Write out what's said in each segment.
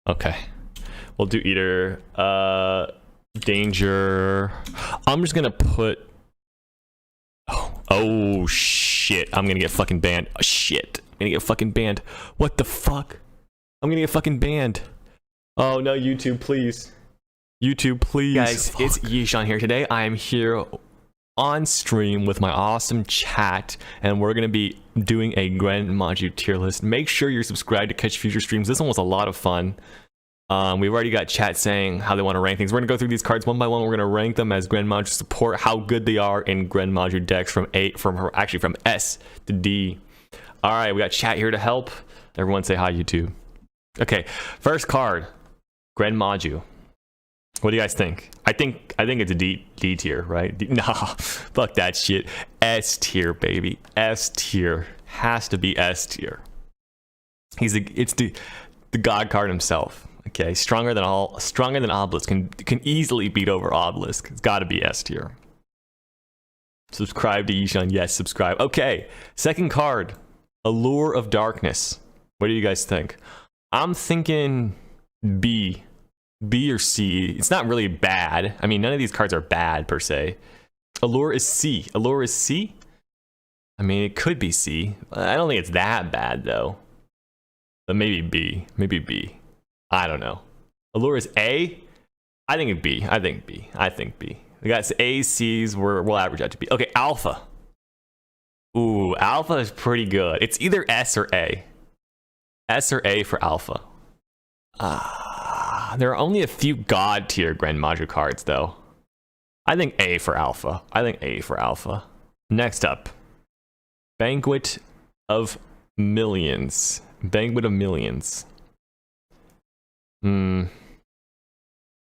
Okay. We'll do either danger. I'm just gonna put oh shit. I'm gonna get fucking banned. Oh, shit. I'm gonna get fucking banned. What the fuck? I'm gonna get fucking banned. Oh no, YouTube, please. YouTube, please. Guys, fuck. It's Yugioh here. Today I am here on stream with my awesome chat, and we're gonna be doing a Gren Maju tier list. Make sure you're subscribed to catch future streams. This one was a lot of fun. We've already got chat saying how they want to rank things. We're gonna go through these cards one by one. We're gonna rank them as Gren Maju support, how good they are in Gren Maju decks from S to D. All right, we got chat here to help. Everyone say hi, YouTube. Okay, first card, Gren Maju. What do you guys think? I think it's a D tier, right? Nah, fuck that shit. S tier, baby. S tier has to be S tier. It's the god card himself. Okay, stronger than Obelisk. Can easily beat over Obelisk. It's got to be S tier. Subscribe to Yugioh. Yes, subscribe. Okay, second card, Allure of Darkness. What do you guys think? I'm thinking B or C. It's not really bad. I mean, none of these cards are bad per se. Allure is C. Allure is C? I mean, it could be C. I don't think it's that bad though. But maybe B. Maybe B. I don't know. Allure is A? I think it's B. I think B. I think B. We got A's, C's. We'll average out to B. Okay, Alpha. Ooh, Alpha is pretty good. It's either S or A. S or A for Alpha. There are only a few god tier Gren Maju cards though. I think A for Alpha. I think A for Alpha. Next up, Banquet of Millions. Banquet of Millions.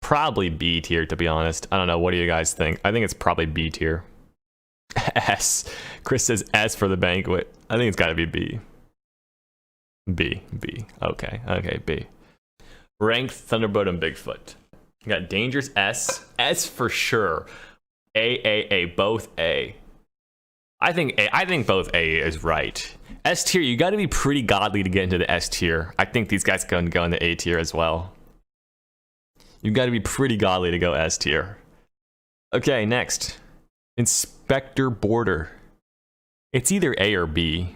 Probably B tier, to be honest. I don't know. What do you guys think? I think it's probably B tier. S. Chris says S for the Banquet. I think it's got to be B. B. Okay, B. Ranked Thunderbolt and Bigfoot. You got Dangerous S. S for sure. A. Both A. I think both A is right. S tier, you got to be pretty godly to get into the S tier. I think these guys can go in the A tier as well. You got to be pretty godly to go S tier. Okay, next. Inspector Border. It's either A or B.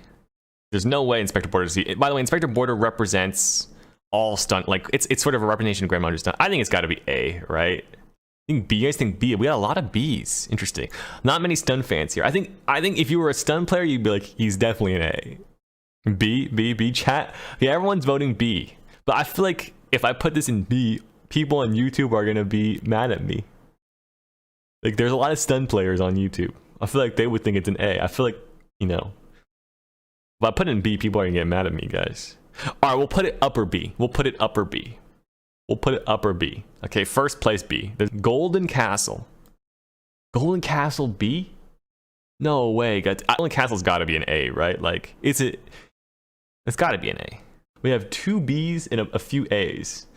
There's no way Inspector Border is C. By the way, Inspector Border represents all stunt. Like, it's sort of a representation of Gren Maju stunt. I think it's got to be A, right? I think B. You guys think B? We got a lot of B's. Interesting. Not many stun fans here. I think if you were a stun player, you'd be like, he's definitely an A. B chat. Yeah, everyone's voting B. But I feel like if I put this in B, people on YouTube are gonna be mad at me. Like, there's a lot of stun players on YouTube. I feel like they would think it's an A. I feel like, you know, if I put it in B, people are gonna get mad at me, guys. All right, we'll put it upper B. We'll put it upper B. Okay, first place B. There's Golden Castle. Golden Castle B? No way, guys. Golden Castle's got to be an A, right? Like, it's got to be an A. We have two B's and a few A's.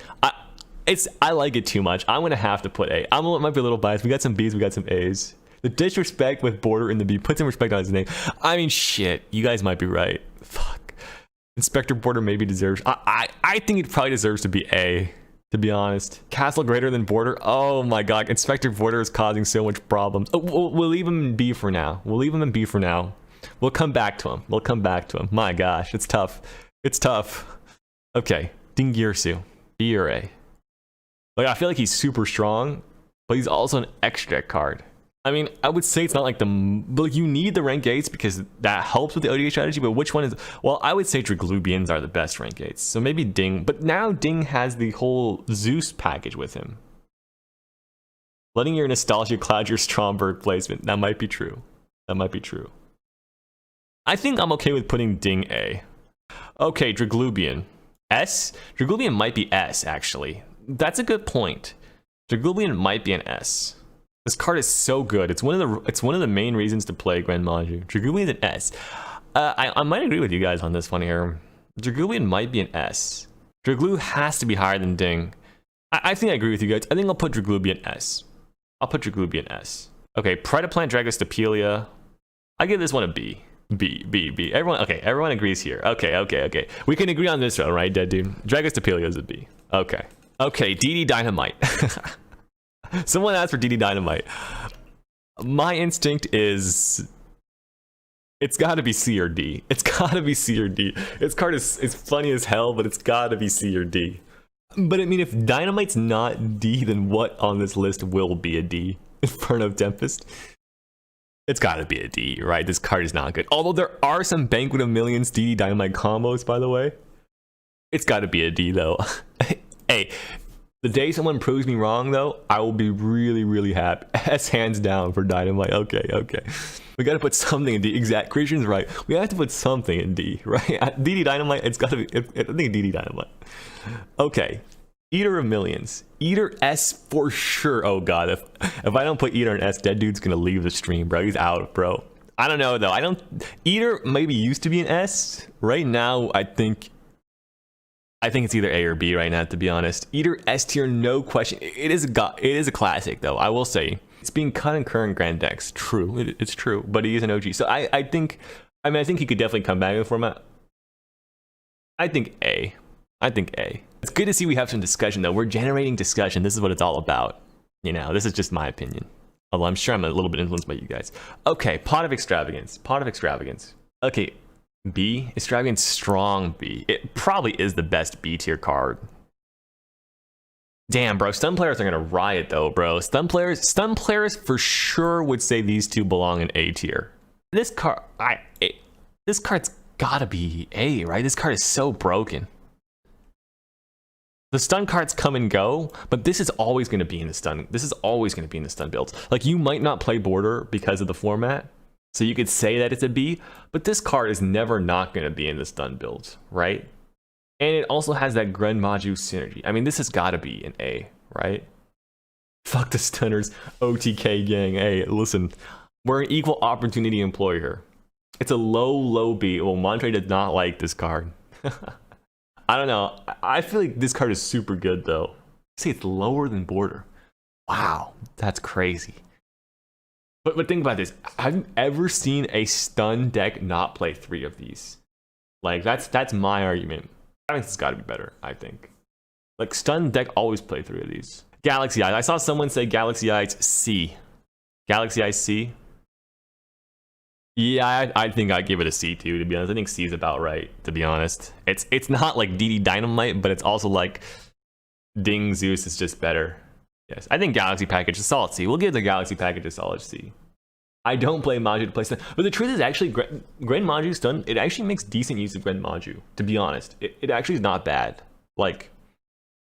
I like it too much. I'm gonna have to put A. Might be a little biased. We got some B's, we got some A's. The disrespect with Border in the B. Put some respect on his name. I mean, shit. You guys might be right. Fuck. Inspector Border maybe deserves. I think it probably deserves to be A. To be honest. Castle greater than Border. Oh my god. Inspector Border is causing so much problems. Oh, we'll leave him in B for now. We'll come back to him. My gosh. It's tough. Okay. Dingirsu. B or A. Like, I feel like he's super strong, but he's also an extra card. I mean, I would say it's not like but you need the rank 8s because that helps with the ODA strategy, but which one is... Well, I would say Draglubians are the best rank 8s. So maybe Ding, but now Ding has the whole Zeus package with him. Letting your nostalgia cloud your Stromberg placement. That might be true. I think I'm okay with putting Ding A. Okay, Draglubian. S? Draglubian might be S, actually. That's a good point. Draglubian might be an S. This card is so good. It's one of the main reasons to play Gren Maju. Draglubian is an S. I might agree with you guys on this one here. Draglubian might be an S. Draglu has to be higher than Ding. I think I agree with you guys. I think I'll put Draglubian S. Okay, Predaplant Dragostapelia. I give this one a B. B. Everyone agrees here. Okay. We can agree on this one, right, dead dude? Dragostapelia is a B. Okay. Okay, DD Dynamite. Someone asked for DD Dynamite. My instinct is it's gotta be C or D. It's gotta be C or D. This card is funny as hell, but it's gotta be C or D. But I mean, if Dynamite's not D, then what on this list will be a D? Inferno Tempest? It's gotta be a D, right? This card is not good. Although there are some Banquet of Millions DD Dynamite combos, by the way. It's gotta be a D, though. Hey, the day someone proves me wrong, though, I will be really, really happy. S hands down for Dynamite. Okay, okay. We gotta put something in D. Exact. Christian's right. We have to put something in D, right? DD Dynamite, it's gotta be, I think DD Dynamite. Okay. Eater of Millions. Eater S for sure. Oh god, if I don't put Eater in S, that dude's gonna leave the stream, bro. He's out, bro. I don't know, though. Eater maybe used to be an S. Right now, I think it's either A or B right now, to be honest. Eater S tier, no question. It is a classic, though. I will say it's being cut in current Grand decks. True, it's true, but he is an OG. So I think he could definitely come back in the format. I think A. It's good to see we have some discussion, though. We're generating discussion. This is what it's all about. You know, this is just my opinion. Although I'm sure I'm a little bit influenced by you guys. Okay, Pot of Extravagance. Okay. B, Extravagance, strong B. It probably is the best B tier card. Damn, bro, stun players are gonna riot though, bro. Stun players for sure would say these two belong in A tier. This card's gotta be A, right? This card is so broken. The stun cards come and go, but this is always gonna be in the stun. This is always gonna be in the stun builds. Like, you might not play Border because of the format, so you could say that it's a B, but this card is never not going to be in the stun builds, right? And it also has that Gren Maju synergy. I mean, this has got to be an A, right? Fuck the stunners, OTK gang. Hey, listen, we're an equal opportunity employer here. It's a low B. Well, Montre does not like this card. I don't know. I feel like this card is super good, though. See, it's lower than Border. Wow, that's crazy. But think about this. Have you ever seen a stun deck not play 3 of these? Like, that's my argument. I think it's got to be better, I think. Like, stun deck always play 3 of these. Galaxy Eyes. I saw someone say Galaxy Eyes C. Galaxy Eyes C? Yeah, I think I'd give it a C too, to be honest. I think C is about right, to be honest. It's not like DD Dynamite, but it's also like Ding Zeus is just better. Yes, I think Galaxy Package is solid C. We'll give the Galaxy Package a solid C. I don't play Maju to play stun, but the truth is actually Gren Maju stun, it actually makes decent use of Gren Maju, to be honest. It actually is not bad. Like,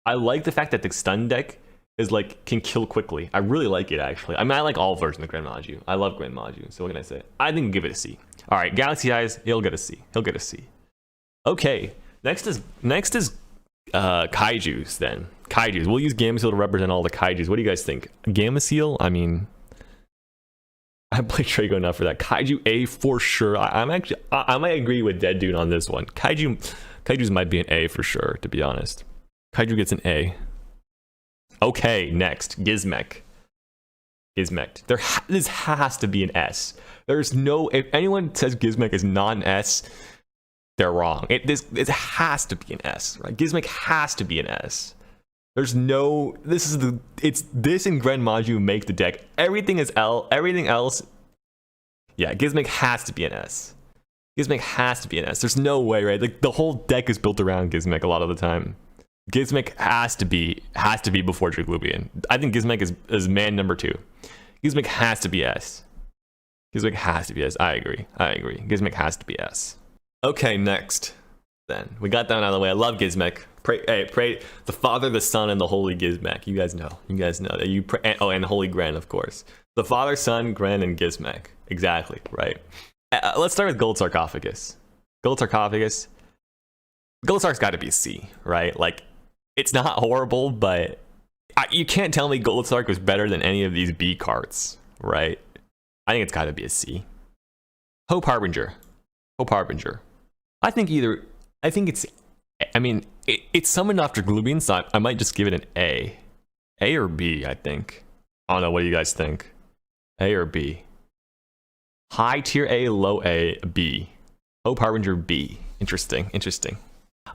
I like the fact that the stun deck is like, can kill quickly. I really like it, actually. I mean, I like all versions of Gren Maju. I love Gren Maju, so what can I say? I think give it a C. All right, Galaxy Eyes, he'll get a C. Okay, next is Kaijus then. Kaijus. We'll use Gamma Seal to represent all the Kaijus. What do you guys think? Gamma Seal? I mean, I play Trago enough for that. Kaiju A for sure. I might agree with Dead Dude on this one. Kaijus might be an A for sure, to be honest. Kaiju gets an A. Okay, next. Gizmek. This has to be an S. There's no... If anyone says Gizmek is not an S, they're wrong. This has to be an S, right? Gizmek has to be an S. There's no... This and Gren Maju make the deck. Everything is L. Everything else... Yeah, Gizmek has to be an S. There's no way, right? Like, the whole deck is built around Gizmek a lot of the time. Gizmek has to be before Trigluvian. I think Gizmek is man number 2. Gizmek has to be S. I agree. Gizmek has to be S. Okay, next. Then we got that one out of the way. I love Gizmek. Pray the Father, the Son, and the Holy Gizmek. You guys know that you pray. And Holy Gren, of course. The Father, Son, Gren, and Gizmek. Exactly, right. Let's start with Gold Sarcophagus. Gold Sarc's got to be a C, right? Like, it's not horrible, but you can't tell me Gold Sark was better than any of these B cards, right? I think it's got to be a C. Hope Harbinger. I think it's summoned after Glubian, so I might just give it an A. A or B, I think. I don't know, what do you guys think? A or B? High tier A, low A, B. Hope Harbinger B. Interesting.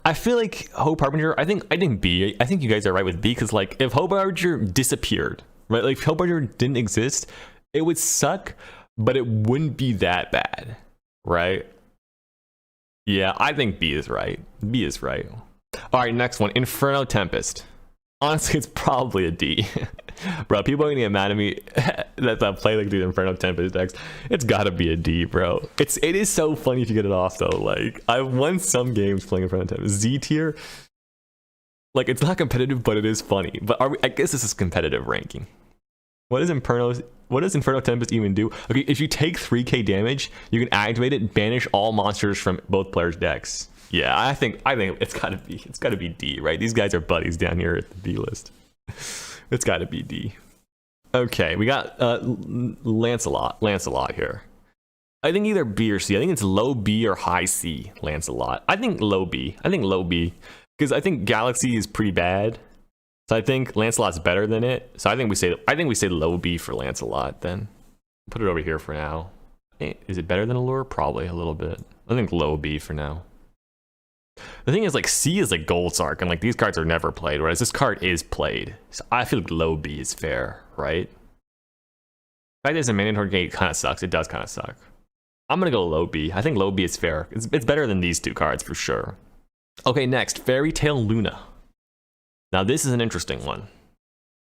I feel like Hope Harbinger, I think B. I think you guys are right with B, because like if Hope Harbinger disappeared, right? Like if Hope Harbinger didn't exist, it would suck, but it wouldn't be that bad, right? Yeah, I think B is right. B is right. All right, next one, Inferno Tempest. Honestly, it's probably a D. Bro, people are gonna get mad at me that I play like the Inferno Tempest decks. It's gotta be a D, bro. It is so funny if you get it off though. Like I've won some games playing Inferno Tempest. Z tier, like it's not competitive, but it is funny. But I guess this is competitive ranking. What does Inferno Tempest even do? Okay, if you take 3k damage, you can activate it, banish all monsters from both players' decks. Yeah, I think it's gotta be D, right? These guys are buddies down here at the B list. It's gotta be D. Okay, we got Lancelot here. I think either B or C. I think it's low B or high C, Lancelot. I think low B. Because I think Galaxy is pretty bad. So I think Lancelot's better than it. So I think we say low B for Lancelot then. Put it over here for now. Is it better than Allure? Probably a little bit. I think low B for now. The thing is, like, C is like Gold Sark, and like these cards are never played, whereas this card is played. So I feel like low B is fair, right? The fact that it's a mandatory gate kind of sucks. It does kind of suck. I'm gonna go low B. I think low B is fair. It's better than these two cards for sure. Okay, next, Fairy Tale Luna. Now this is an interesting one.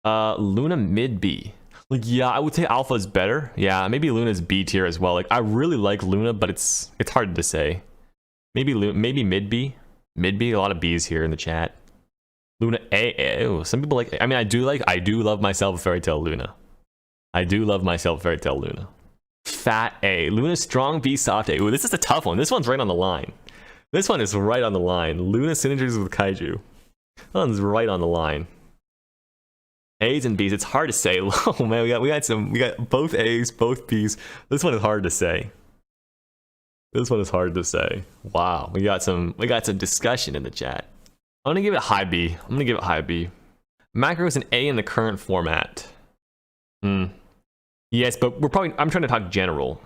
Luna mid B. Like, yeah, I would say Alpha is better. Yeah, maybe Luna's B tier as well. Like, I really like Luna, but it's hard to say. Maybe mid B. Mid B, a lot of B's here in the chat. Luna A. Ew, some people like, I mean, I do love myself a Fairy Tale Luna. I do love myself a Fairy Tale Luna. Fat A. Luna strong B, soft A. Ooh, this is a tough one. This one's right on the line. This one is right on the line. Luna synergies with Kaiju. That one's right on the line. A's and B's, it's hard to say. Oh man, we got both A's, both B's. This one is hard to say. This one is hard to say. Wow, we got some discussion in the chat. I'm gonna give it high B. Macro is an A in the current format. Yes, but I'm trying to talk general.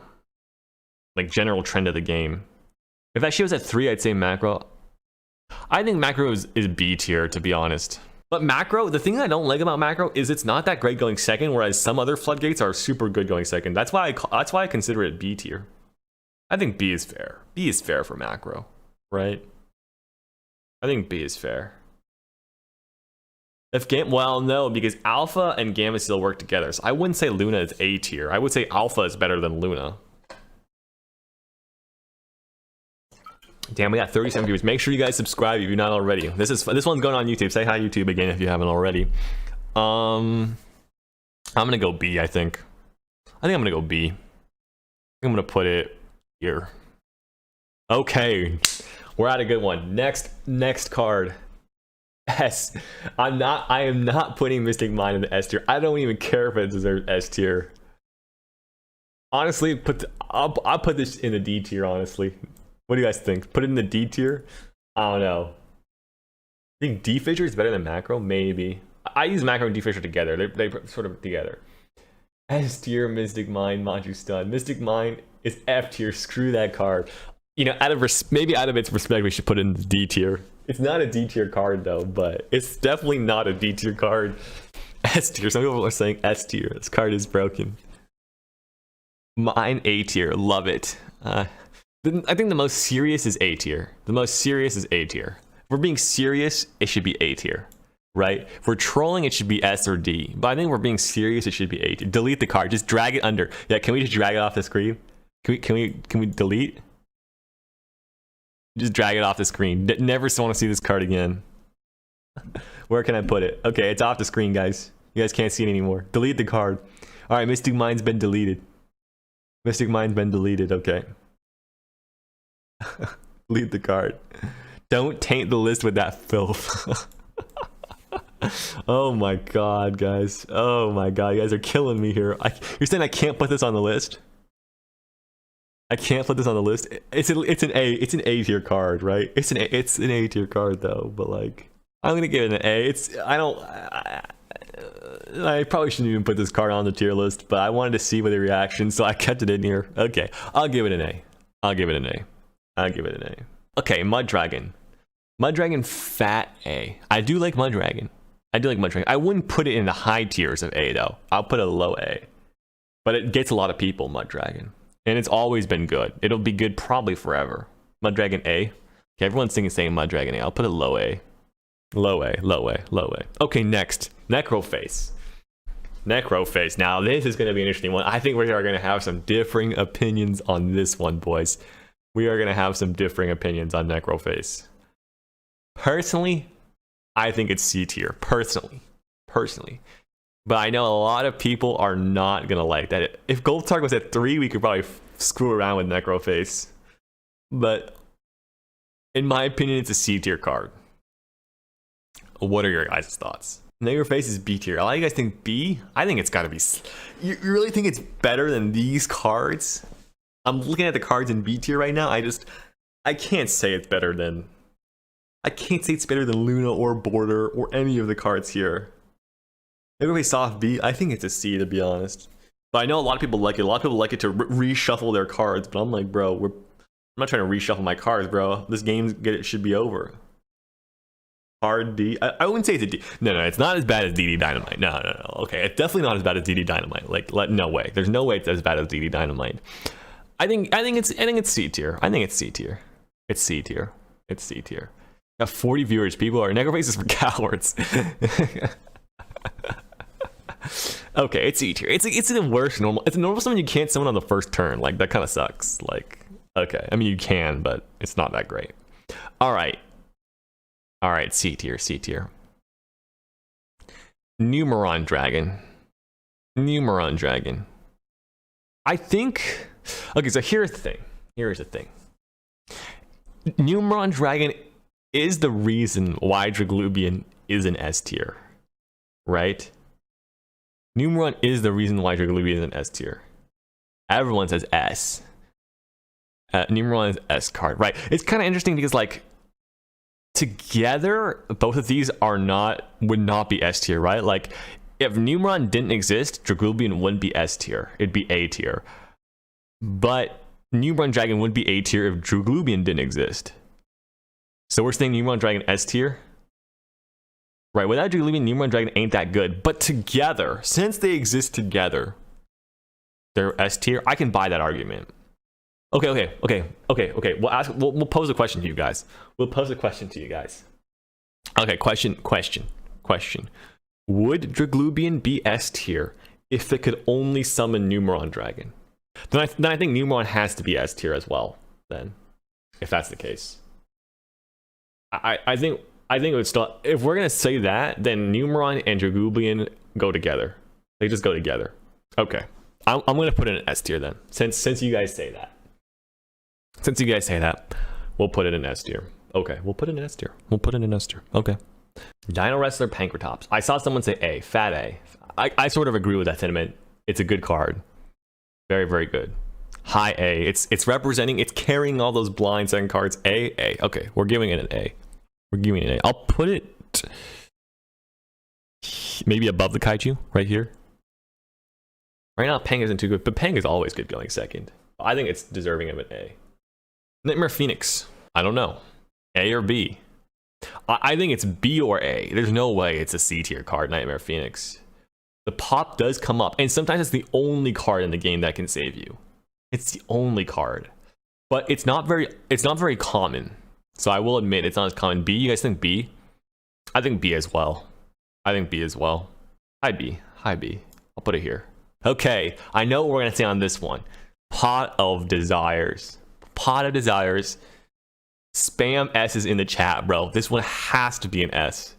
Like general trend of the game. If that shit was at 3, I'd say macro. I think macro is B tier, to be honest. But macro, the thing I don't like about macro is it's not that great going second, whereas some other floodgates are super good going second. That's why I consider it B tier. I think B is fair. B is fair for macro, right? I think B is fair. Well, no, because Alpha and Gamma still work together. So I wouldn't say Luna is A tier. I would say Alpha is better than Luna. Damn, we got 37 viewers. Make sure you guys subscribe if you're not already. This one's going on YouTube. Say hi YouTube again if you haven't already. I'm gonna go B, I think. I'm gonna go B. I'm gonna put it here. Okay. We're at a good one. Next card. S. I am not putting Mystic Mind in the S tier. I don't even care if it deserves S tier. Honestly, I'll put this in the D tier, honestly. What do you guys think? Put it in the D tier? I don't know. I think D Fissure is better than Macro? Maybe. I use Macro and D Fissure together. They sort of together. S tier, Mystic Mind, Maju Stun. Mystic Mind is F tier. Screw that card. You know, maybe out of its respect, we should put it in the D tier. It's not a D tier card though, but it's definitely not a D tier card. S tier. Some people are saying S tier. This card is broken. Mine A tier. Love it. I think the most serious is A tier. If we're being serious, it should be A tier, right? If we're trolling, it should be S or D. But I think if we're being serious, it should be A tier. Delete the card. Just drag it under. Yeah, can we just drag it off the screen? Can we delete? Just drag it off the screen. Never want to see this card again. Where can I put it? Okay, it's off the screen, guys. You guys can't see it anymore. Delete the card. All right, Mystic Mind's been deleted. Okay. Delete the card. Don't taint the list with that filth. Oh my god, guys. Oh my god, you guys are killing me here. You're saying I can't put this on the list? It's an A tier card, right? It's an A tier card though, but like I'm gonna give it an A. I probably shouldn't even put this card on the tier list, but I wanted to see what the reaction, so I kept it in here. Okay, I'll give it an A. Okay, Mud Dragon. Mudragon fat A. I do like Mudragon. I do like Mudragon. I wouldn't put it in the high tiers of A though. I'll put it low A. But it gets a lot of people, Mudragon. And it's always been good. It'll be good probably forever. Mudragon A. Okay, everyone's saying Mudragon A. I'll put it low A. Low A, low A, low A. Okay, next. Necroface. Necroface. Now, this is going to be an interesting one. I think we are going to have some differing opinions on this one, boys. We are going to have some differing opinions on Necroface. Personally, I think it's C tier. Personally. But I know a lot of people are not going to like that. If Gold Target was at 3, we could probably screw around with Necroface. But in my opinion, it's a C tier card. What are your guys' thoughts? Necroface is B tier. A lot of you guys think B? I think it's got to be... You really think it's better than these cards? I'm looking at the cards in B tier right now. I can't say it's better than... I can't say it's better than Luna or Border or any of the cards here. Necroface soft B? I think it's a C, to be honest. But I know a lot of people like it. A lot of people like it to reshuffle their cards. But I'm like, bro, I'm not trying to reshuffle my cards, bro. This game should be over. Hard D. I wouldn't say it's a D. No, it's not as bad as DD Dynamite. No. Okay, it's definitely not as bad as DD Dynamite. Like, no way. There's no way it's as bad as DD Dynamite. I think it's C tier. I think it's C tier. It's C tier. It's C tier. Got 40 viewers. People are Necroface is for cowards. Okay, it's C tier. It's the worst normal. It's a normal summon you can't summon on the first turn. Like, that kind of sucks. Like, okay, I mean you can, but it's not that great. All right, C tier. Numeron Dragon. I think. Okay, so here's the thing. Numeron Dragon is the reason why Draglubian is an S tier, right? Numeron is the reason why Draglubian is an S tier. Everyone says S. Numeron is S card, right? It's kind of interesting because, like, together, both of these would not be S tier, right? Like, if Numeron didn't exist, Draglubian wouldn't be S tier. It'd be A tier. But Numeron Dragon would be A tier if Draglubian didn't exist. So we're saying Numeron Dragon S tier? Right, without Draglubian, Numeron Dragon ain't that good. But together, since they exist together, they're S tier. I can buy that argument. Okay. We'll pose a question to you guys. Okay, question. Would Draglubian be S tier if it could only summon Numeron Dragon? Then I think Numeron has to be S tier as well, then, if that's the case. I think it would still, if we're gonna say that, then Numeron and Draglubian go together. They just go together. Okay, I'm gonna put it in S tier then. Since you guys say that. We'll put it in S tier. Okay, we'll put it in S tier. Okay. Dino Wrestler Pankratops. I saw someone say A, fat A. I sort of agree with that sentiment. It's a good card. Very, very good. High A. It's representing, it's carrying all those blind second cards. A. Okay, we're giving it an A. I'll put it maybe above the Kaiju, right here. Right now, Peng isn't too good, but Peng is always good going second. I think it's deserving of an A. Nightmare Phoenix. I don't know. A or B? I think it's B or A. There's no way it's a C tier card, Nightmare Phoenix. The pop does come up, and sometimes it's the only card in the game that can save you. It's the only card. But it's not very common. So I will admit it's not as common. B, you guys think B? I think B as well. High B. I'll put it here. Okay, I know what we're gonna say on this one. Pot of Desires. Spam S's in the chat, bro. This one has to be an S.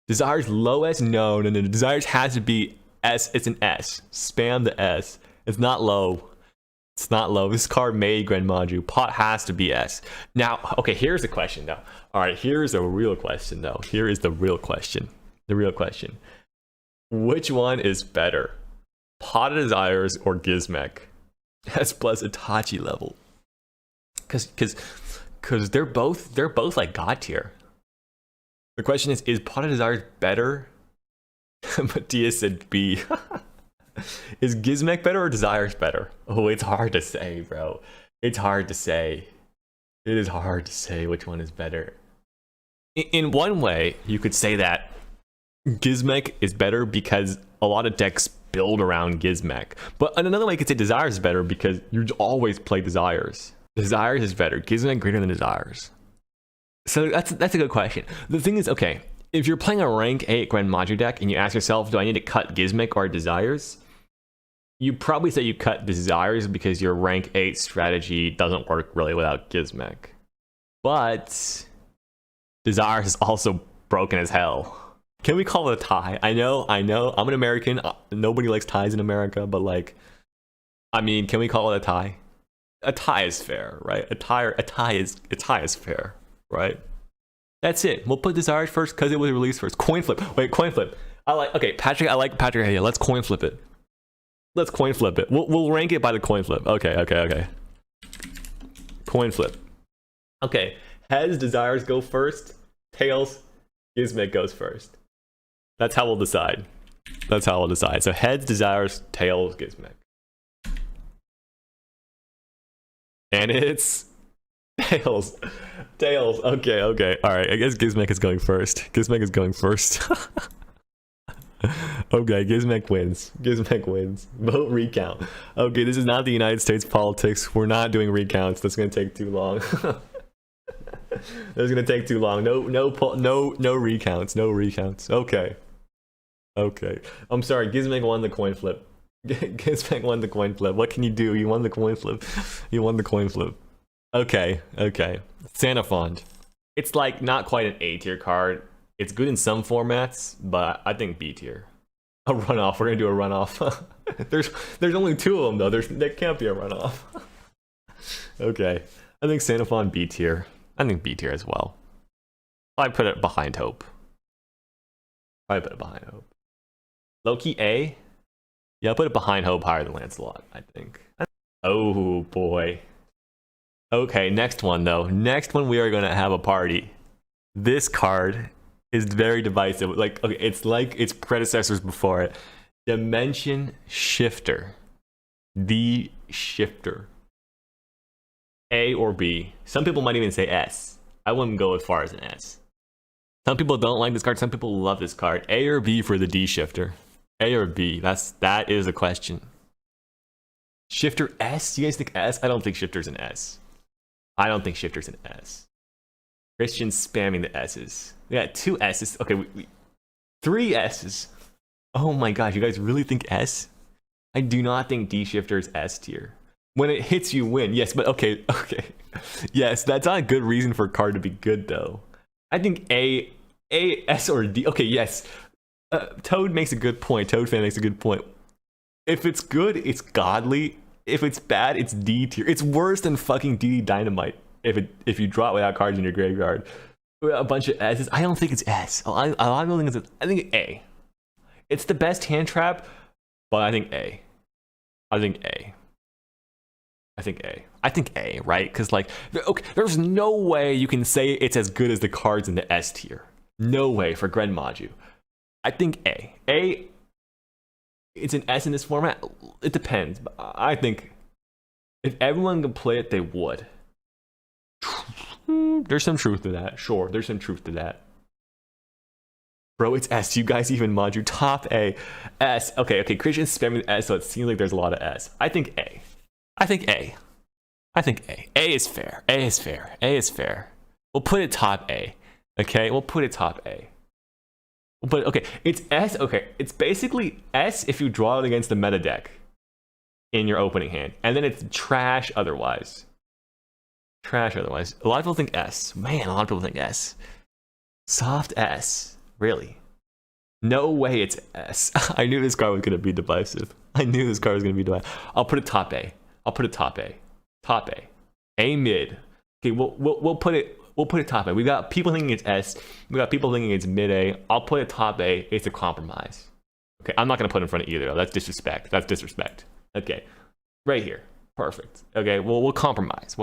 Desires low S? No. Desires has to be S. It's an S. Spam the S. It's not low. This card made Gren Maju. Pot has to be S. Now, okay, here's the question though. Alright, here's the real question though. The real question. Which one is better? Pot of Desires or Gizmek? S plus Itachi level. Cause they're both like God tier. The question is Pot of Desires better? Matthias said B. Is Gizmek better or Desires better? Oh, it's hard to say, bro. It's hard to say. It is hard to say which one is better. In one way, you could say that Gizmek is better because a lot of decks build around Gizmek. But in another way, you could say Desires is better because you always play Desires. Desires is better. Gizmek greater than Desires. So that's a good question. The thing is, okay, if you're playing a rank 8 Gren Maju deck and you ask yourself, do I need to cut Gizmek or Desires? You probably say you cut Desires because your rank 8 strategy doesn't work really without Gizmek. But Desires is also broken as hell. Can we call it a tie? I know, I'm an American. Nobody likes ties in America, but like, I mean, can we call it a tie? A tie is fair, right? A tie is fair, right? That's it. We'll put Desires first because it was released first. Coin flip. Wait, coin flip. Patrick. I like Patrick. Yeah, let's coin flip it. Let's coin flip it. We'll rank it by the coin flip. Okay. Coin flip. Okay. Heads, Desires go first. Tails, Gizmek goes first. That's how we'll decide. So heads, Desires, tails, Gizmek. And it's tails. Okay. All right. I guess Gizmek is going first. Okay, Gizmek wins. Vote recount. Okay, this is not the United States politics. We're not doing recounts. That's gonna take too long. That's gonna take too long. No recounts. Okay. I'm sorry. Gizmek won the coin flip. What can you do? You won the coin flip. Okay. Santa Font. It's like not quite an A tier card. It's good in some formats, but I think B tier. A runoff. We're gonna do a runoff. There's only 2 of them though. There can't be a runoff. Okay. I think Santa Font B tier. I think B tier as well. I put it behind Hope. Loki A. Yeah, I'll put it behind Hope, higher than Lancelot, I think. Oh boy. Okay, next one though. Next one we are gonna have a party. This card is very divisive. Like, okay, it's like its predecessors before it. Dimension Shifter. The Shifter. A or B. Some people might even say S. I wouldn't go as far as an S. Some people don't like this card. Some people love this card. A or B for the D Shifter. A or B. That is the question. Shifter S? You guys think S? I don't think Shifter's an S. Christian's spamming the S's. We got 2 S's. Okay, 3 S's. Oh my gosh, you guys really think S? I do not think D Shifter is S tier. When it hits, you win. Yes, but okay. Yes, that's not a good reason for a card to be good, though. I think A, S, or D. Okay, yes. Toad makes a good point. Toad fan makes a good point. If it's good, it's godly. If it's bad, it's D tier. It's worse than fucking D Dynamite. If you draw it without cards in your graveyard. A bunch of S's. I don't think it's S. A lot of people think it's I think A. It's the best hand trap, but I think A. I think A, right? Because like, okay, there's no way you can say it's as good as the cards in the S tier. No way for Gren Maju. I think A. It's an S in this format. It depends, but I think if everyone can play it, they would. There's some truth to that. Sure, there's some truth to that. Bro, it's S. You guys even Maju top A. S. Okay. Christian's spamming the S, so it seems like there's a lot of S. I think A. A is fair. We'll put it top A. Okay, But okay, it's S. Okay, it's basically S if you draw it against the meta deck in your opening hand, and then it's trash otherwise. A lot of people think S. Man, a lot of people think S. Soft S. Really? No way it's S. I knew this card was gonna be divisive. I'll put it top A. Top A. A mid. Okay, we'll put it top A. We got people thinking it's S. We got people thinking it's mid A. I'll put it top A. It's a compromise. Okay, I'm not gonna put it in front of either though. That's disrespect. Okay, right here. Perfect. Okay, well, we'll compromise.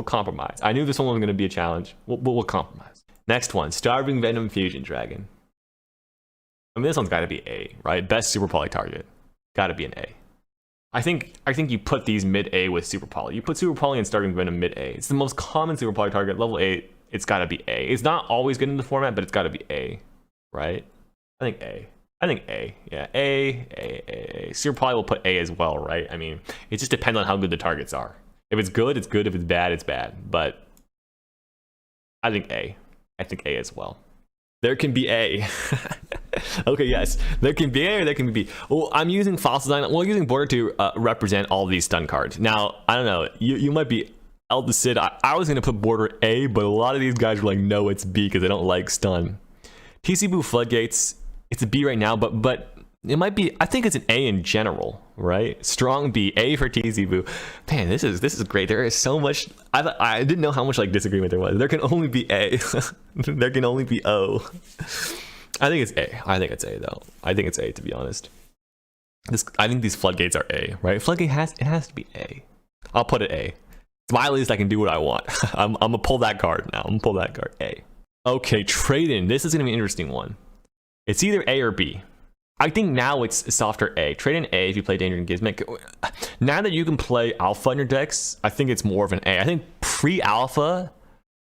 I knew this one was gonna be a challenge. We'll compromise. Next one, Starving Venom Fusion Dragon. I mean, this one's gotta be A, right? Best super poly target. Gotta be an A. I think you put these mid A with Super Poly. You put Super Poly and Starving Venom mid A. It's the most common Super Poly target. Level 8, it's gotta be A. It's not always good in the format, but it's gotta be A, right? I think A. Yeah, A. Super Poly will put A as well, right? I mean, it just depends on how good the targets are. If it's good, it's good. If it's bad, it's bad. But I think A. I think A as well. There can be A. Okay, yes. There can be A or there can be B. Well, I'm using Fossil Dynamite. Well, using Border to represent all these stun cards. Now, I don't know. You might be Elder Sid. I was going to put Border A, but a lot of these guys were like, no, it's B because they don't like stun. TC Boo Floodgates. It's a B right now, but it might be. I think it's an A in general, right? Strong B, A for TC Boo. Man, this is great. There is so much. I didn't know how much like disagreement there was. There can only be A. There can only be O. I think it's A. I think it's A though. I think it's A to be honest. I think these floodgates are A, right? Floodgate has to be A. I'll put it A. It's my list. I can do what I want. I'm gonna pull that card now. I'm gonna pull that card. A. Okay, trade in. This is gonna be an interesting one. It's either A or B. I think now it's softer A. Trade in A if you play Danger and Gizmic. Now that you can play Alpha in your decks, I think it's more of an A. I think pre-Alpha,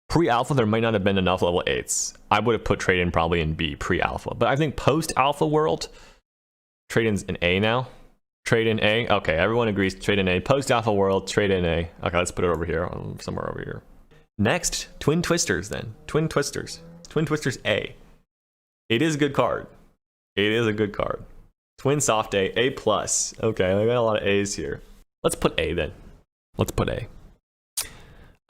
there might not have been enough level 8s. I would have put trade in probably in B, pre-Alpha. But I think post-Alpha world, trade in's an A now. Trade in A. Okay, everyone agrees. Trade in A. Post-Alpha world, trade in A. Okay, let's put it over here, somewhere over here. Next, Twin Twisters then. Twin Twisters. Twin Twisters A. It is a good card. It is a good card. Twin Soft A, A+. Okay, I got a lot of A's here. Let's put A then. Let's put A.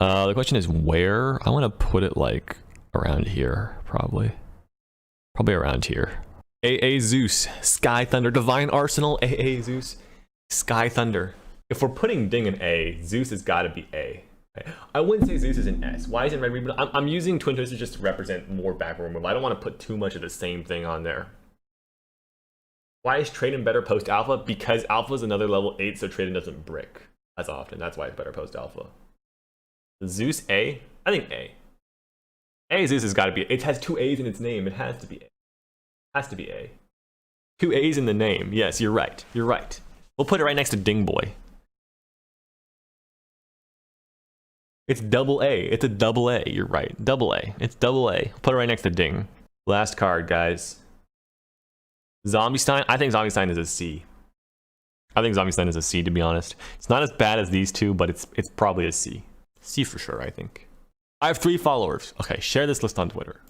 The question is where? I want to put it like around here, probably. Probably around here. AA Zeus, Sky Thunder, Divine Arsenal, AA Zeus, Sky Thunder. If we're putting Ding in A, Zeus has got to be A. I wouldn't say Zeus is an S. Why isn't Red Reaper? I'm using Twin Twisters just to represent more backroom move. I don't want to put too much of the same thing on there. Why is Trade-in better post-alpha? Because alpha is another level 8, so Trade-in doesn't brick as often. That's why it's better post-alpha. Zeus A? I think A. A Zeus has got to be. It has 2 A's in its name. It has to be A. Has to be A. 2 A's in the name. Yes, you're right. You're right. We'll put it right next to Ding Boy. It's double A. It's a double A. You're right. Double A. It's double A. Put it right next to Ding. Last card, guys. Zombie Stein. I think Zombie Stein is a C. I think Zombie Stein is a C, to be honest. It's not as bad as these two, but it's probably a C. C for sure, I think. I have 3 followers. Okay, share this list on Twitter.